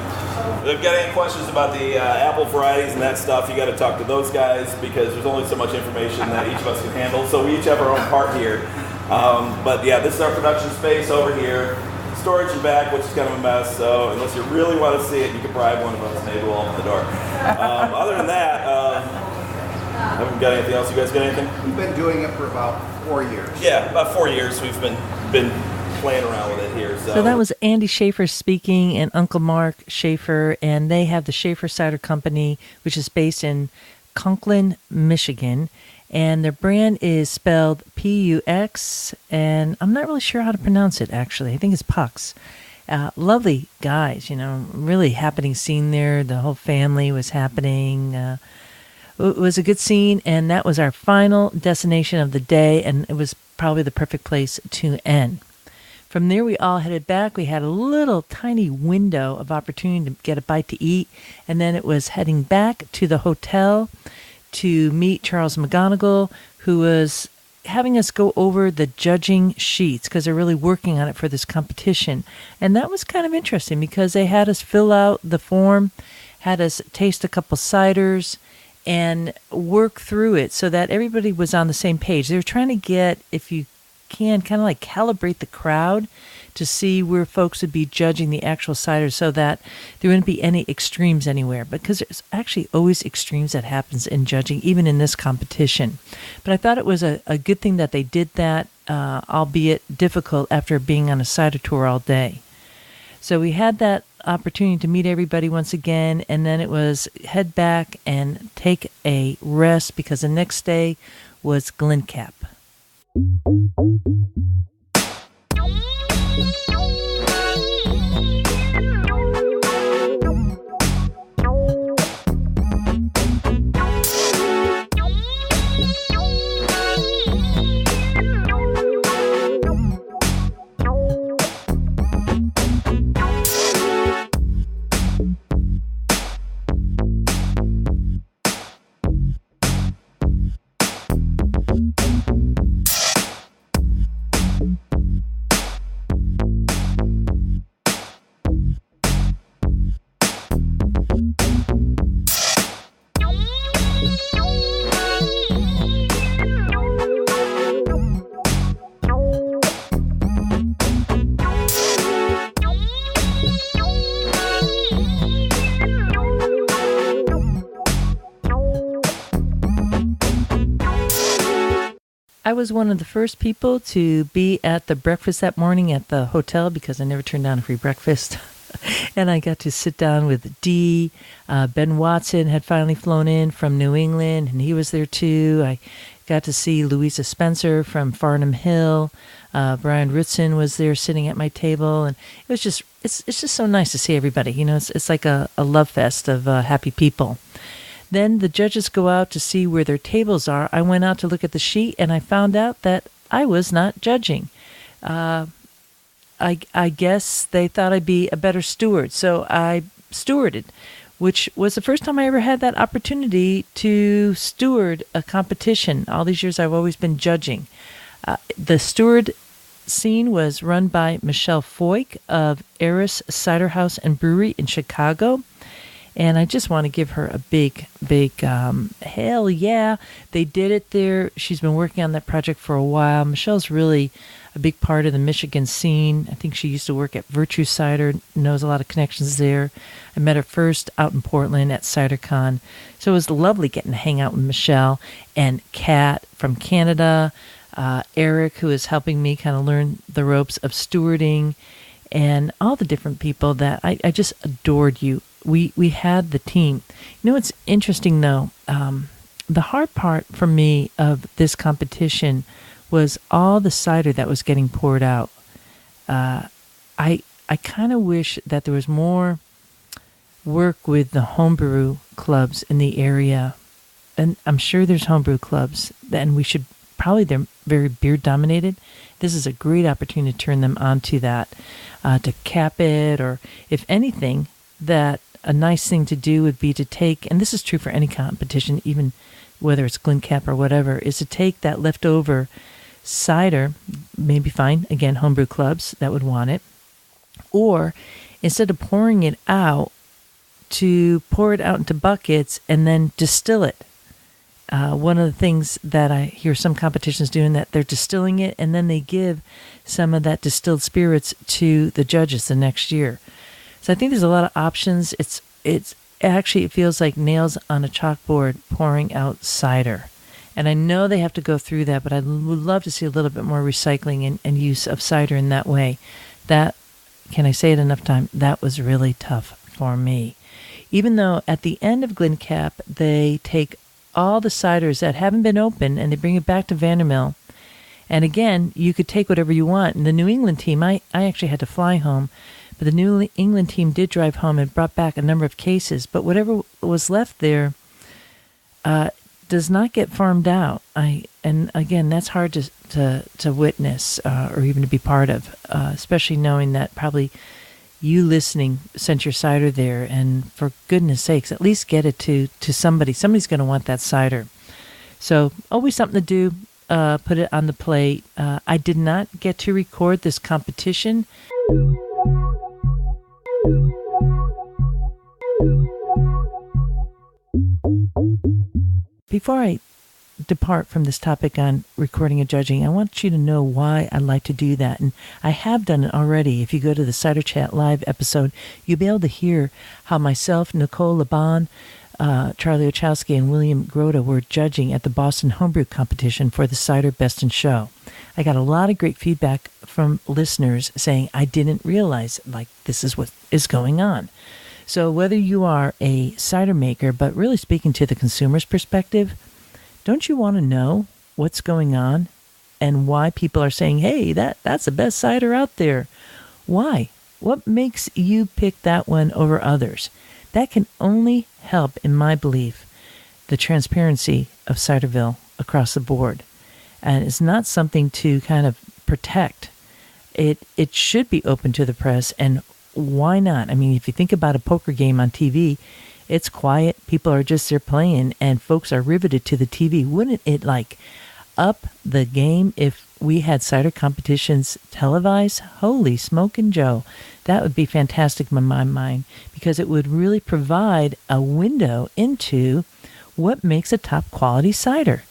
If you've got any questions about the apple varieties and that stuff, you got to talk to those guys, because there's only so much information that each of us can handle. So we each have our own part here. But yeah, this is our production space over here. Storage in back, which is kind of a mess. So unless you really want to see it, you can bribe one of us. Maybe we'll open the door. Other than that, I haven't got anything else. You guys got anything? We've been doing it for about 4 years. Yeah, about 4 years we've been playing around with it here. So that was Andy Schaefer speaking, and Uncle Mark Schaefer, and they have the Schaefer Cider Company, which is based in Conklin, Michigan, and their brand is spelled Pux, and I'm not really sure how to pronounce it, actually. I think it's Pux. Lovely guys, really happening scene there. The whole family was happening. It was a good scene, and that was our final destination of the day, and it was probably the perfect place to end. From there, we all headed back. We had a little tiny window of opportunity to get a bite to eat, and then it was heading back to the hotel to meet Charles McGonigal, who was having us go over the judging sheets, because they're really working on it for this competition. And that was kind of interesting, because they had us fill out the form, had us taste a couple ciders, and work through it so that everybody was on the same page. They were trying to get, if you can, kind of calibrate the crowd to see where folks would be judging the actual cider, so that there wouldn't be any extremes anywhere, because there's actually always extremes that happens in judging, even in this competition. But I thought it was a good thing that they did that, albeit difficult after being on a cider tour all day. So we had that opportunity to meet everybody once again, and then it was head back and take a rest, because the next day was GLINTCAP. I was one of the first people to be at the breakfast that morning at the hotel, because I never turned down a free breakfast. And I got to sit down with Dee. Ben Watson had finally flown in from New England, and he was there too. I got to see Louisa Spencer from Farnham Hill. Brian Ritson was there sitting at my table, and it was just it's just so nice to see everybody. You know, it's like a love fest of happy people. Then the judges go out to see where their tables are. I went out to look at the sheet, and I found out that I was not judging. I guess they thought I'd be a better steward, so I stewarded, which was the first time I ever had that opportunity to steward a competition. All these years I've always been judging. The steward scene was run by Michelle Foyk of Eris Cider House and Brewery in Chicago. And I just want to give her a big hell yeah. They did it there. She's been working on that project for a while. Michelle's really a big part of the Michigan scene. I think she used to work at Virtue Cider, knows a lot of connections there. I met her first out in Portland at CiderCon. So it was lovely getting to hang out with Michelle and Kat from Canada, Eric, who is helping me kind of learn the ropes of stewarding, and all the different people that I just adored you. We had the team. You know what's interesting, though? The hard part for me of this competition was all the cider that was getting poured out. I kind of wish that there was more work with the homebrew clubs in the area. And I'm sure there's homebrew clubs, and we should probably, they're very beer dominated. This is a great opportunity to turn them onto that, to cap it, or if anything, that a nice thing to do would be to take, and this is true for any competition, even whether it's GLINTCAP or whatever, is to take that leftover cider, maybe find, again, homebrew clubs that would want it, or instead of pouring it out, to pour it out into buckets and then distill it. One of the things that I hear some competitions doing, that they're distilling it and then they give some of that distilled spirits to the judges the next year. So I think there's a lot of options. It's actually, it feels like nails on a chalkboard pouring out cider. And I know they have to go through that, but I would love to see a little bit more recycling and use of cider in that way. That, can I say it enough time, that was really tough for me. Even though at the end of GLINTCAP, they take all the ciders that haven't been opened and they bring it back to Vandermill. And again, you could take whatever you want. And the New England team, I actually had to fly home, but the New England team did drive home and brought back a number of cases. But whatever was left there does not get farmed out. And again, that's hard to witness or even to be part of, especially knowing that probably you listening sent your cider there. And for goodness sakes, at least get it to somebody. Somebody's going to want that cider. So always something to do. Put it on the plate. I did not get to record this competition. Before I depart from this topic on recording and judging, I want you to know why I like to do that. And I have done it already. If you go to the Cider Chat Live episode, you'll be able to hear how myself, Nicole LeBon, Charlie Olchowski, and William Grote were judging at the Boston Homebrew Competition for the Cider Best in Show. I got a lot of great feedback from listeners saying, I didn't realize, like, this is what is going on. So whether you are a cider maker, but really speaking to the consumer's perspective, don't you want to know what's going on and why people are saying, hey, that's the best cider out there? Why? What makes you pick that one over others? That can only help, in my belief, the transparency of Ciderville across the board. And it's not something to kind of protect. It should be open to the press, and why not? I mean, if you think about a poker game on TV, it's quiet, people are just there playing, and folks are riveted to the TV. Wouldn't it, like, up the game if we had cider competitions televised? Holy smokin' Joe. That would be fantastic in my mind, because it would really provide a window into what makes a top quality cider.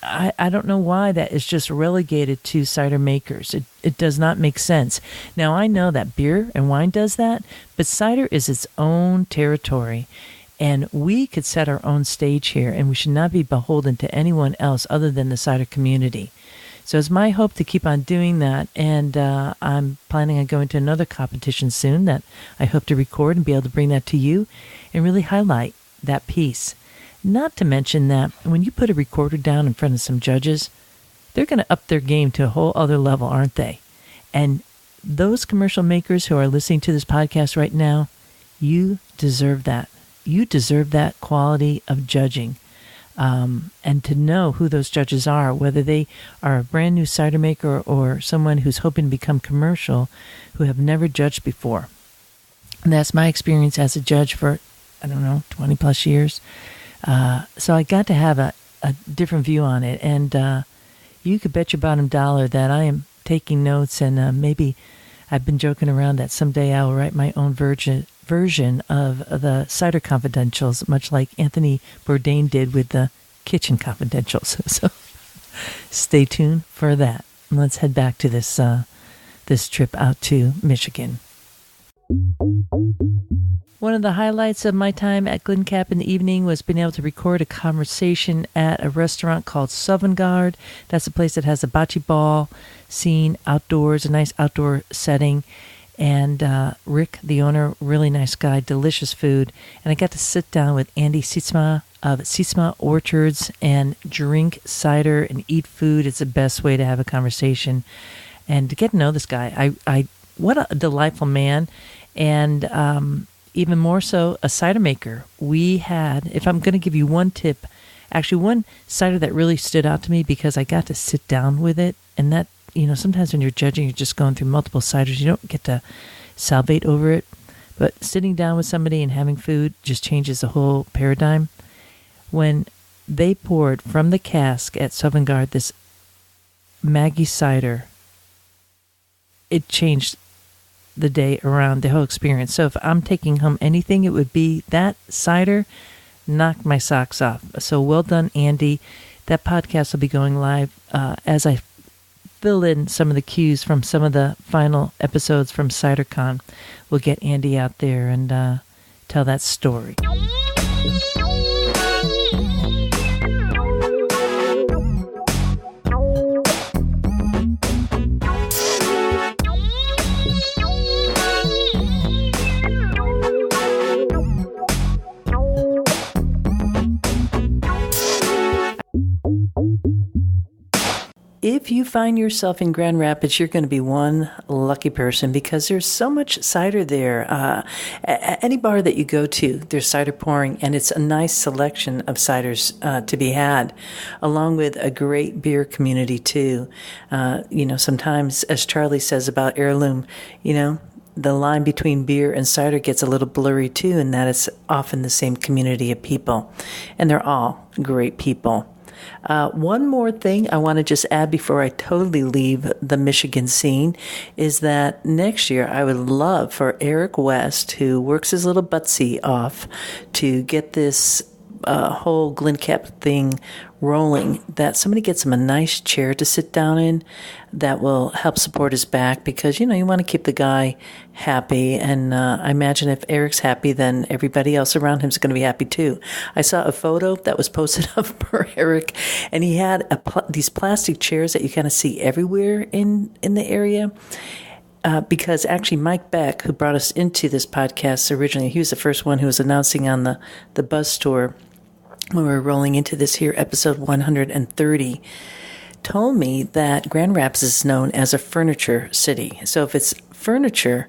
I don't know why that is just relegated to cider makers. It does not make sense. Now, I know that beer and wine does that, but cider is its own territory, and we could set our own stage here, and we should not be beholden to anyone else other than the cider community. So it's my hope to keep on doing that, and I'm planning on going to another competition soon that I hope to record and be able to bring that to you and really highlight that piece. Not to mention that when you put a recorder down in front of some judges, they're going to up their game to a whole other level, aren't they? And those commercial makers who are listening to this podcast right now, you deserve that. You deserve that quality of judging. And to know who those judges are, whether they are a brand new cider maker or someone who's hoping to become commercial, who have never judged before. And that's my experience as a judge for, 20 plus years. So I got to have a different view on it. And you could bet your bottom dollar that I am taking notes, and maybe I've been joking around that someday I will write my own version of the Cider Confidentials, much like Anthony Bourdain did with the Kitchen Confidentials. So stay tuned for that. Let's head back to this trip out to Michigan. One of the highlights of my time at GLINTCAP in the evening was being able to record a conversation at a restaurant called Sovngarde. That's a place that has a bocce ball scene outdoors, a nice outdoor setting. And Rick, the owner, really nice guy, delicious food. And I got to sit down with Andy Sietsma of Sietsma Orchards and drink cider and eat food. It's the best way to have a conversation. And to get to know this guy, what a delightful man. And even more so, a cider maker. We had, if I'm going to give you one tip, actually one cider that really stood out to me because I got to sit down with it. And that, sometimes when you're judging, you're just going through multiple ciders. You don't get to salivate over it. But sitting down with somebody and having food just changes the whole paradigm. When they poured from the cask at Sovngarde this Maggie cider, it changed the day around, the whole experience. So if I'm taking home anything, it would be that cider knocked my socks off. So well done, Andy. That podcast will be going live as I fill in some of the cues from some of the final episodes from CiderCon. We'll get Andy out there and tell that story. If you find yourself in Grand Rapids, you're going to be one lucky person because there's so much cider there. Any bar that you go to, there's cider pouring, and it's a nice selection of ciders to be had, along with a great beer community too. Sometimes, as Charlie says about heirloom, the line between beer and cider gets a little blurry too, and that it's often the same community of people, and they're all great people. One more thing I want to just add before I totally leave the Michigan scene is that next year I would love for Eric West, who works his little butsy off, to get this whole GLINTCAP thing rolling, that somebody gets him a nice chair to sit down in that will help support his back because, you want to keep the guy happy. And I imagine if Eric's happy, then everybody else around him is going to be happy too. I saw a photo that was posted up for Eric, and he had these plastic chairs that you kind of see everywhere in the area. Because actually Mike Beck, who brought us into this podcast originally, he was the first one who was announcing on the bus tour when we were rolling into this here, episode 130, told me that Grand Rapids is known as a furniture city. So if it's furniture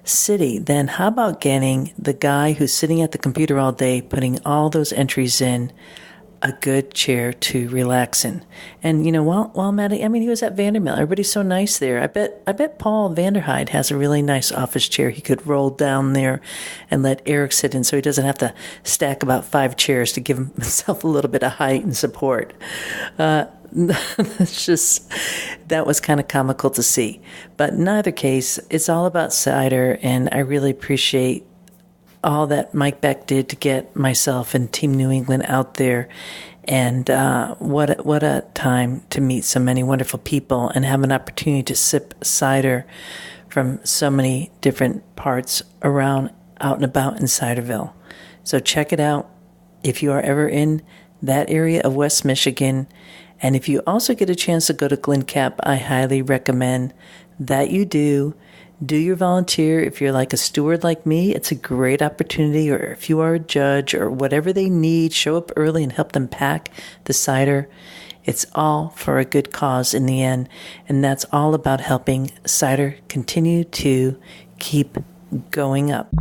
city, then how about getting the guy who's sitting at the computer all day, putting all those entries in, a good chair to relax in. And, while Matt, he was at Vandermill. Everybody's so nice there. I bet Paul Vanderhyde has a really nice office chair he could roll down there and let Eric sit in so he doesn't have to stack about 5 chairs to give himself a little bit of height and support. It's just, that was kind of comical to see. But in either case, it's all about cider, and I really appreciate all that Mike Beck did to get myself and Team New England out there. And what a time to meet so many wonderful people and have an opportunity to sip cider from so many different parts around, out and about in Ciderville. So check it out if you are ever in that area of West Michigan And if you also get a chance to go to GLINTCAP, I highly recommend that you do. Do your volunteer. If you're like a steward like me, it's a great opportunity. Or if you are a judge or whatever they need, show up early and help them pack the cider. It's all for a good cause in the end. And that's all about helping cider continue to keep going up.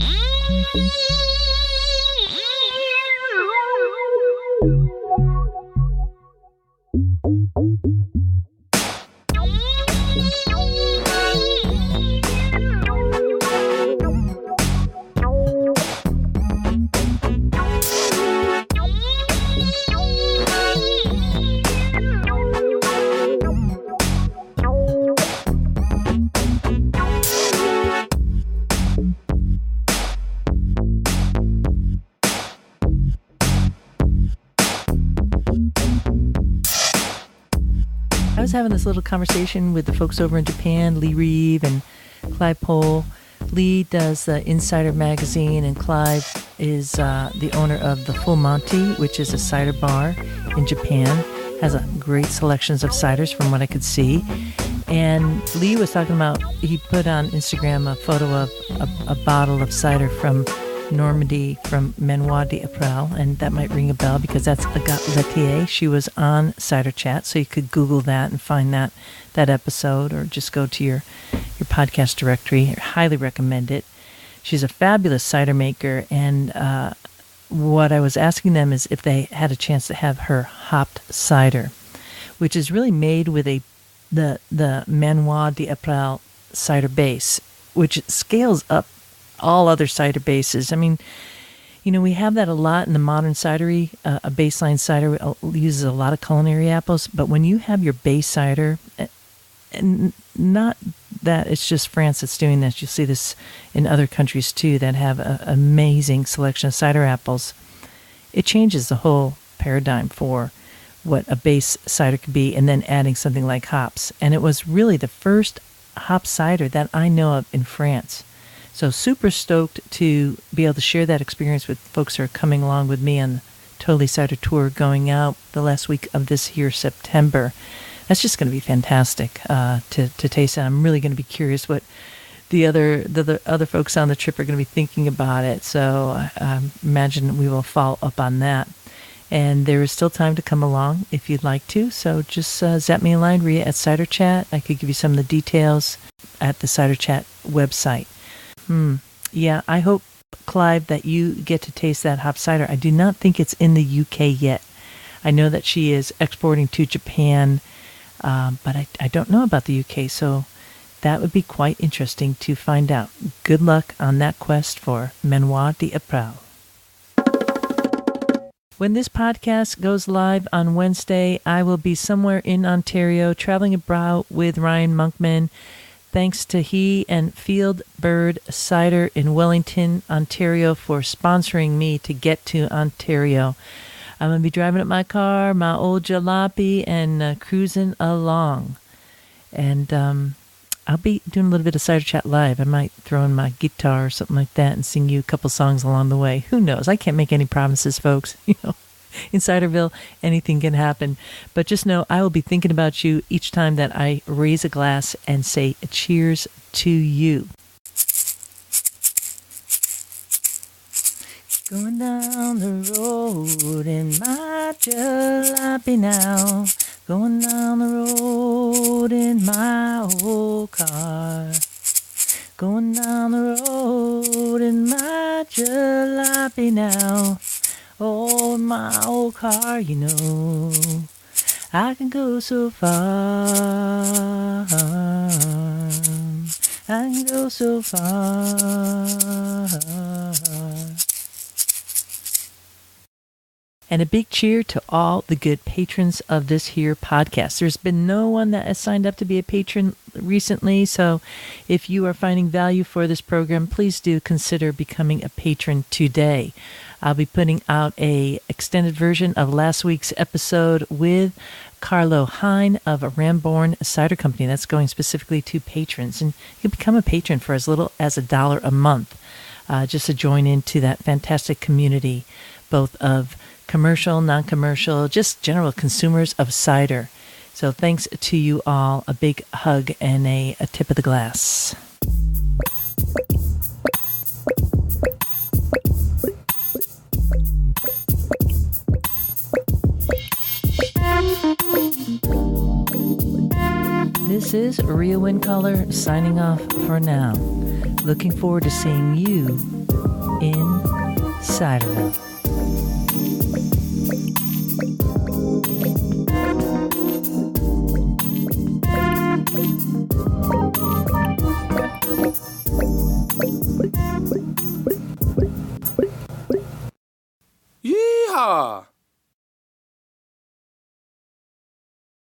I was having this little conversation with the folks over in Japan, Lee Reeve and Clive Pohl. Lee does the Insider magazine, and Clive is the owner of the Full Monty, which is a cider bar in Japan. Has a great selections of ciders from what I could see. And Lee was talking about, he put on Instagram a photo of a bottle of cider from Normandy from Manoir d'April, and that might ring a bell because that's Agathe Letier. She was on Cider Chat, so you could Google that and find that episode, or just go to your podcast directory. I highly recommend it. She's a fabulous cider maker, and what I was asking them is if they had a chance to have her hopped cider, which is really made with the Manoir d'April cider base, which scales up all other cider bases. I mean, we have that a lot in the modern cidery. A baseline cider uses a lot of culinary apples, but when you have your base cider, and not that it's just France that's doing this, you'll see this in other countries too that have an amazing selection of cider apples. It changes the whole paradigm for what a base cider could be, and then adding something like hops. And it was really the first hop cider that I know of in France. So super stoked to be able to share that experience with folks who are coming along with me on the Totally Cider Tour going out the last week of this here September. That's just going to be fantastic to taste it. I'm really going to be curious what the other folks on the trip are going to be thinking about it. So I imagine we will follow up on that. And there is still time to come along if you'd like to. So just zap me a line, Rhea at Cider Chat. I could give you some of the details at the Cider Chat website. Yeah, I hope, Clive, that you get to taste that hop cider. I do not think it's in the UK yet. I know that she is exporting to Japan, but I don't know about the UK, so that would be quite interesting to find out. Good luck on that quest for Manoir d'April. When this podcast goes live on Wednesday, I will be somewhere in Ontario traveling abroad with Ryan Monkman. Thanks to he and Field Bird Cider in Wellington, Ontario, for sponsoring me to get to Ontario. I'm going to be driving up my car, my old jalopy, and cruising along. And I'll be doing a little bit of Cider Chat live. I might throw in my guitar or something like that and sing you a couple songs along the way. Who knows? I can't make any promises, folks. In Ciderville, anything can happen. But just know I will be thinking about you each time that I raise a glass and say cheers to you. Going down the road in my jalopy now. Going down the road in my old car. Going down the road in my jalopy now. Oh, my old car, I can go so far. I can go so far. And a big cheer to all the good patrons of this here podcast. There's been no one that has signed up to be a patron recently, so if you are finding value for this program, please do consider becoming a patron today. I'll be putting out a extended version of last week's episode with Carlo Hine of Ramborn Cider Company. That's going specifically to patrons, and you can become a patron for as little as $1 a month, just to join into that fantastic community. both of commercial, non-commercial, just general consumers of cider. So thanks to you all. A big hug and a tip of the glass. This is Ria Windcaller signing off for now. Looking forward to seeing you in Ciderville. Yeehaw!